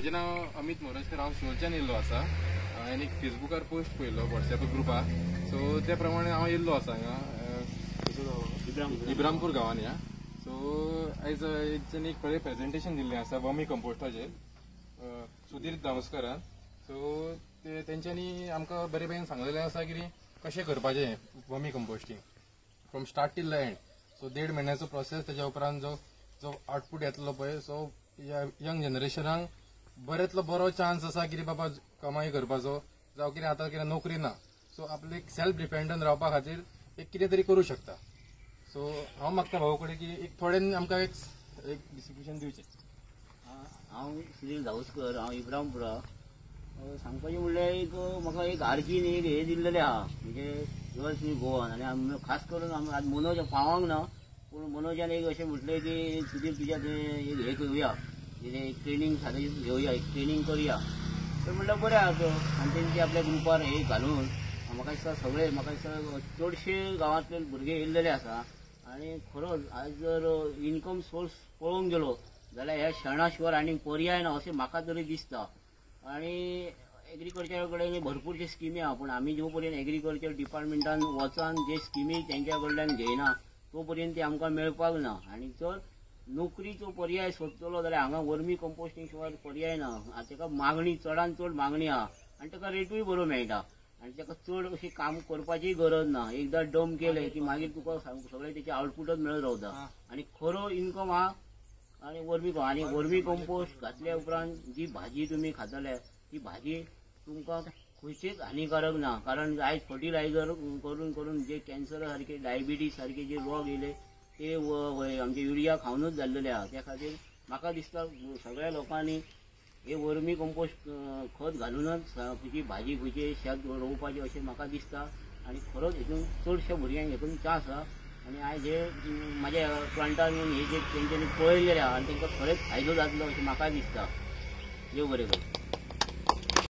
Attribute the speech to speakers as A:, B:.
A: माझे नाव अमित मोरजकर, हांव शिवच्यान येयल्लो आसा। हांवें एक फेसबुकार पोस्ट पळयलो व्हॉट्सएप ग्रुपार, सो त्या प्रमाणे हांव येयल्लो आसा हांगा इब्रामपूर गांवान या। सो आयज एक प्रेजेंटेशन दिल्लें आसा वर्मी कंपोस्टाचेर सुधीर दामोसकरान। सो तेंच्यांनी आमकां बरे भशेन सांगलेलें आसा की कशें करपाचें vermicomposting from start till the end. So 1.5 म्हयन्याचो प्रोसेस, तेच्या उपरांत जो आउटपूट येतलो पळय, सो यंग जनरेशनाक बरेंतलो बरो चान्स आसा की बाबा कमाई करपाचो, जावं कितें आतां कितें नोकरी ना, सो आपले सेल्फ डिपेंडंट रावपा खातीर एक कितें तरी करूं शकता। सो हांव मागता भाऊ कडेन की एक थोड्यान आमकां एक डिस्क्रिप्शन दिवचें।
B: हांव सुधीर दामोसकर, हांव इब्रामपुरा। सांगपाचें म्हणल्यार म्हाका एक आर्जीन एक हे दिल्लेलें आहा, म्हणजे युवर्स मी गोवन, आनी खास करून आज मनोज पावोंक ना, पूण मनोजान एक अशें म्हटलें की सुधीर तुज्या एक हे करूया, एक ट्रेनिंग घेवया, एक ट्रेनिंग करुया। तर म्हणल्यार बरें आहा तो, आनी तेंचे आपल्या ग्रुपार हे घालून म्हाका दिसता सगळे चडशे गांवांतले भुरगे येयल्लेले आसा। आनी खरोच आज जर इन्कम सोर्स पळोवंक गेलो जाल्यार ह्या शेणा शिवाय आनी पर्याय ना अशें म्हाका तरी दिसता। आनी एग्रीकल्चरा कडेन भरपूरशे स्किमी आहा, पूण आमी जो पर्यंत एग्रीकल्चर डिपार्टमेंटान वचान जे स्किमी तेंच्या कडल्यान घेयना तो पर्यंत ती आमकां मेळपाक ना। आनी जर नोकरीचो पर्याय सोदतलो जाल्यार हांगा वर्मी कंपोस्टिंग शिवाय पर्याय ना। ताका मागणी चडान चड मागणी आहा, आनी ताका रेटूय बरो मेळटा, आनी ताका चड अशी काम करपाची गरज ना। एकदां डंप केले की मागीर तुका सगळे तेचे आउटपुटच मेळत रावता, आनी खरो इन्कम आहा। आनी वर्मी कंपोस्ट घातल्या उपरांत जी भाजी तुमी खातले ती भाजी तुमकां खंयचीच हानिकारक ना, कारण आयज फर्टिलायझर करून करून जे कॅन्सर सारखे डायबिटीज सारखे जे रोग येयले ते आमचे युरिया खावनूच जाल्लेले आहा। त्या खातीर म्हाका दिसता सगळ्या लोकांनी हे वर्मी कंपोस्ट खत घालूनच खंयची भाजी खंयचे शेत रोवपाचें अशें म्हाका दिसता। आनी खरोच हेतून चडशा भुरग्यांक हेतून चान्स आहा। आनी आयज हे म्हाज्या प्लांटान हे जे तेंच्यांनी पळयलेले आहा आनी तांकां खरेंच फायदो जातलो अशें म्हाका दिसता। देव बरें करूं।